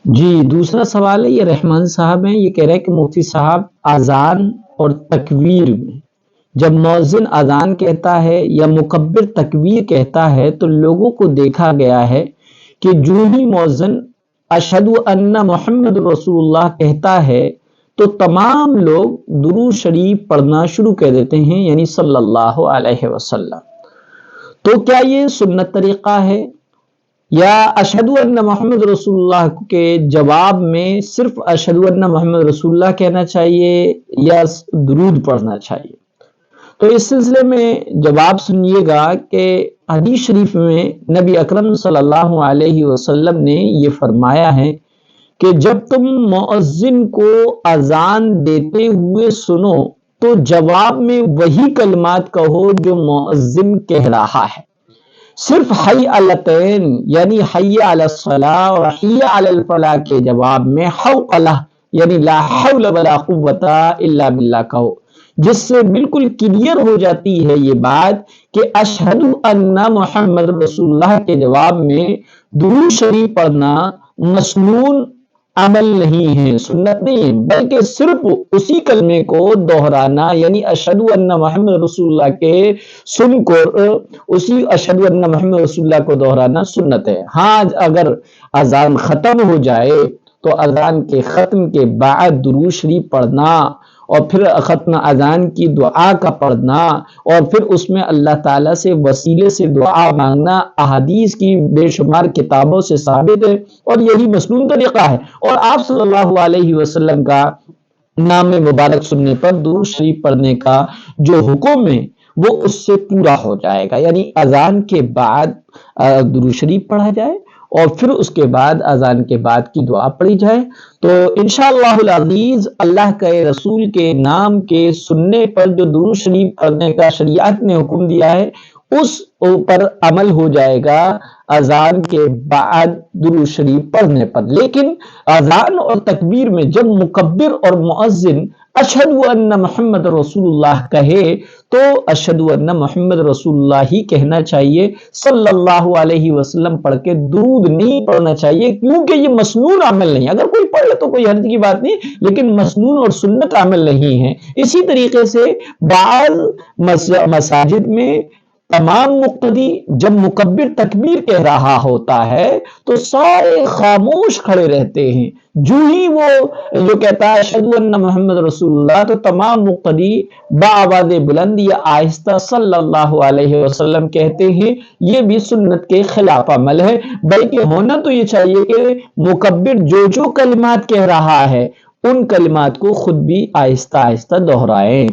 جی دوسرا سوال ہے، یہ رحمان صاحب ہیں، یہ کہہ رہے ہیں کہ مفتی صاحب اذان اور تکبیر میں جب مؤذن اذان کہتا ہے یا مکبر تکبیر کہتا ہے تو لوگوں کو دیکھا گیا ہے کہ جو ہی مؤذن اشہد ان محمد رسول اللہ کہتا ہے تو تمام لوگ درود شریف پڑھنا شروع کر دیتے ہیں، یعنی صلی اللہ علیہ وسلم۔ تو کیا یہ سنت طریقہ ہے، یا اشہد ان محمد رسول اللہ کے جواب میں صرف اشہد ان محمد رسول اللہ کہنا چاہیے یا درود پڑھنا چاہیے؟ تو اس سلسلے میں جواب سنیے گا کہ حدیث شریف میں نبی اکرم صلی اللہ علیہ وسلم نے یہ فرمایا ہے کہ جب تم مؤذن کو اذان دیتے ہوئے سنو تو جواب میں وہی کلمات کہو جو مؤذن کہہ رہا ہے، صرف حی علتین یعنی حی علی الصلاۃ اور حی علی الفلاح کے جواب میں حوقلہ یعنی لا حول ولا قوت الا باللہ کہو، جس سے بالکل کلیئر ہو جاتی ہے یہ بات کہ اشہد ان محمد رسول اللہ کے جواب میں درود شریف پڑھنا مسنون عمل نہیں ہے، سنت نہیں ہے، بلکہ صرف اسی کلمے کو دہرانا یعنی اشہد ان محمد رسول اللہ کے سن کر اسی اشہد ان محمد رسول اللہ کو دہرانا سنت ہے۔ ہاں اگر اذان ختم ہو جائے تو اذان کے ختم کے بعد درود شریف پڑھنا اور پھر ختم اذان کی دعا کا پڑھنا اور پھر اس میں اللہ تعالیٰ سے وسیلے سے دعا مانگنا احادیث کی بے شمار کتابوں سے ثابت ہے، اور یہی مسنون طریقہ ہے، اور آپ صلی اللہ علیہ وسلم کا نام مبارک سننے پر درود شریف پڑھنے کا جو حکم ہے وہ اس سے پورا ہو جائے گا، یعنی اذان کے بعد درود شریف پڑھا جائے اور پھر اس کے بعد اذان کے بعد کی دعا پڑھی جائے، تو انشاءاللہ العزیز اللہ کے رسول کے نام کے سننے پر جو درود شریف پڑھنے کا شریعت نے حکم دیا ہے اس پر عمل ہو جائے گا اذان کے بعد درود شریف پڑھنے پر۔ لیکن اذان اور تکبیر میں جب مکبر اور مؤذن اشہد ان محمد رسول اللہ کہے تو اشہد ان محمد رسول اللہ ہی کہنا چاہیے، صلی اللہ علیہ وسلم پڑھ کے درود نہیں پڑھنا چاہیے، کیونکہ یہ مسنون عمل نہیں ہے۔ اگر کوئی پڑھ لے تو کوئی حرج کی بات نہیں، لیکن مسنون اور سنت عمل نہیں ہے۔ اسی طریقے سے بعض مساجد میں تمام مقتدی جب مکبر تکبیر کہہ رہا ہوتا ہے تو سارے خاموش کھڑے رہتے ہیں، جو ہی وہ جو کہتا ہے اشہد ان محمد رسول اللہ تو تمام مقتدی بآواز بلند یا آہستہ صلی اللہ علیہ وسلم کہتے ہیں۔ یہ بھی سنت کے خلاف عمل ہے، بلکہ ہونا تو یہ چاہیے کہ مکبر جو کلمات کہہ رہا ہے ان کلمات کو خود بھی آہستہ آہستہ دہرائیں۔